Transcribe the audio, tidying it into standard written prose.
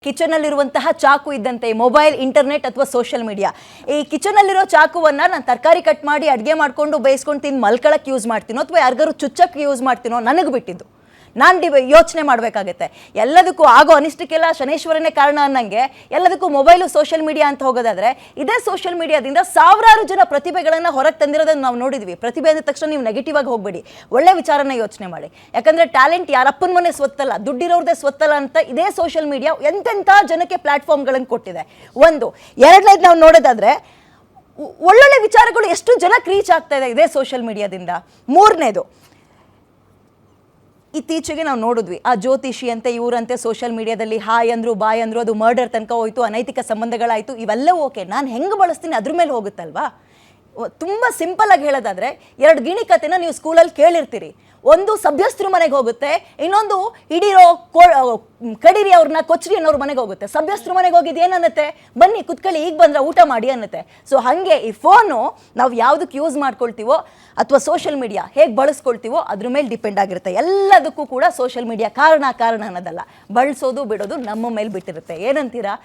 kitchen ಅಲ್ಲಿರುವಂತಹ ಚಾಕು ಇದ್ದಂತೆ ಮೊಬೈಲ್ ಇಂಟರ್ನೆಟ್ ಅಥವಾ ಸೋಷಿಯಲ್ ಮೀಡಿಯಾ ಈ ಕಿಚನ್ ಅಲ್ಲಿರೋ ಚಾಕುವನ್ನ ನಾನು ತರಕಾರಿ ಕಟ್ ಮಾಡಿ ಅಡುಗೆ ಮಾಡ್ಕೊಂಡು ಬೇಯಿಸ್ಕೊಂಡು ತಿಂದು ಮಲ್ಕೊಳ್ಳೋಕೆ ಯೂಸ್ ಮಾಡ್ತೀನೋ ಅಥವಾ ಯಾರಿಗಾರು ಚುಚ್ಚಕ್ಕೆ ಯೂಸ್ ಮಾಡ್ತೀನೋ ನನಗೆ ಬಿಟ್ಟಿದ್ದು ನಾನು ಯೋಚನೆ ಮಾಡಬೇಕಾಗುತ್ತೆ ಎಲ್ಲದಕ್ಕೂ ಆಗೋ ಅನಿಷ್ಟಕ್ಕೆಲ್ಲ ಶನೇಶ್ವರನೇ ಕಾರಣ ಅನ್ನಂಗೆ ಎಲ್ಲದಕ್ಕೂ ಮೊಬೈಲು ಸೋಷಿಯಲ್ ಮೀಡಿಯಾ ಅಂತ ಹೋಗೋದಾದ್ರೆ ಇದೇ ಸೋಷಿಯಲ್ ಮೀಡಿಯಾದಿಂದ ಸಾವಿರಾರು ಜನ ಪ್ರತಿಭೆಗಳನ್ನು ಹೊರಗೆ ತಂದಿರೋದನ್ನು ನಾವು ನೋಡಿದ್ವಿ ಪ್ರತಿಭೆ ಅಂದ ತಕ್ಷಣ ನೀವು ನೆಗೆಟಿವ್ ಆಗಿ ಹೋಗಬೇಡಿ ಒಳ್ಳೆ ವಿಚಾರನ ಯೋಚನೆ ಮಾಡಿ ಯಾಕಂದ್ರೆ ಟ್ಯಾಲೆಂಟ್ ಯಾರಪ್ಪನ ಮನೆ ಸ್ವತ್ತಲ್ಲ ದುಡ್ಡಿರೋರ್ದೇ ಸ್ವತ್ತಲ್ಲ ಅಂತ ಇದೇ ಸೋಷಿಯಲ್ ಮೀಡಿಯಾ ಎಂತೆಂಥ ಜನಕ್ಕೆ ಪ್ಲಾಟ್ಫಾರ್ಮ್ಗಳನ್ನು ಕೊಟ್ಟಿದೆ ಒಂದು ಎರಡನೇದು ನಾವು ನೋಡೋದಾದ್ರೆ ಒಳ್ಳೊಳ್ಳೆ ವಿಚಾರಗಳು ಎಷ್ಟು ಜನಕ್ಕೆ ರೀಚ್ ಆಗ್ತಾ ಇದೆ ಇದೇ ಸೋಷಿಯಲ್ ಮೀಡಿಯಾದಿಂದ ಮೂರನೇದು ಇತ್ತೀಚೆಗೆ ನಾವು ನೋಡಿದ್ವಿ ಆ ಜ್ಯೋತಿಷಿ ಅಂತೆ ಇವರಂತೆ ಸೋಷಿಯಲ್ ಮೀಡಿಯಾದಲ್ಲಿ ಹಾಯ್ ಅಂದ್ರು ಬಾಯ್ ಅಂದ್ರು ಅದು ಮರ್ಡರ್ ತನಕ ಹೋಯ್ತು ಅನೈತಿಕ ಸಂಬಂಧಗಳಾಯಿತು ಇವೆಲ್ಲ ಓಕೆ ನಾನು ಹೆಂಗೆ ಬಳಸ್ತೀನಿ ಅದ್ರ ಮೇಲೆ ಹೋಗುತ್ತಲ್ವಾ ತುಂಬ ಸಿಂಪಲ್ ಆಗಿ ಹೇಳೋದಾದ್ರೆ ಎರಡು ಗಿಣಿ ಕತೆನ ನೀವು ಸ್ಕೂಲಲ್ಲಿ ಕೇಳಿರ್ತೀರಿ ಒಂದು ಸಭ್ಯಸ್ಥರು ಮನೆಗೆ ಹೋಗುತ್ತೆ ಇನ್ನೊಂದು ಹಿಡಿರೋ ಕಡಿರಿ ಅವ್ರನ್ನ ಕೊಚ್ರಿ ಅನ್ನೋರ್ ಮನೆಗೆ ಹೋಗುತ್ತೆ ಸಭ್ಯಸ್ಥರು ಮನೆಗೆ ಹೋಗಿದ್ದು ಏನನ್ನತ್ತೆ ಬನ್ನಿ ಕುತ್ಕೊಳ್ಳಿ ಈಗ ಬಂದ್ರೆ ಊಟ ಮಾಡಿ ಅನ್ನತ್ತೆ ಸೊ ಹಾಗೆ ಈ ಫೋನು ನಾವು ಯಾವುದಕ್ಕೆ ಯೂಸ್ ಮಾಡ್ಕೊಳ್ತೀವೋ ಅಥವಾ ಸೋಷಿಯಲ್ ಮೀಡಿಯಾ ಹೇಗೆ ಬಳಸ್ಕೊಳ್ತೀವೋ ಅದ್ರ ಮೇಲೆ ಡಿಪೆಂಡ್ ಆಗಿರುತ್ತೆ ಎಲ್ಲದಕ್ಕೂ ಕೂಡ ಸೋಷಿಯಲ್ ಮೀಡಿಯಾ ಕಾರಣ ಅನ್ನೋದಲ್ಲ ಬಳಸೋದು ಬಿಡೋದು ನಮ್ಮ ಮೇಲೆ ಬಿಟ್ಟಿರುತ್ತೆ ಏನಂತೀರಾ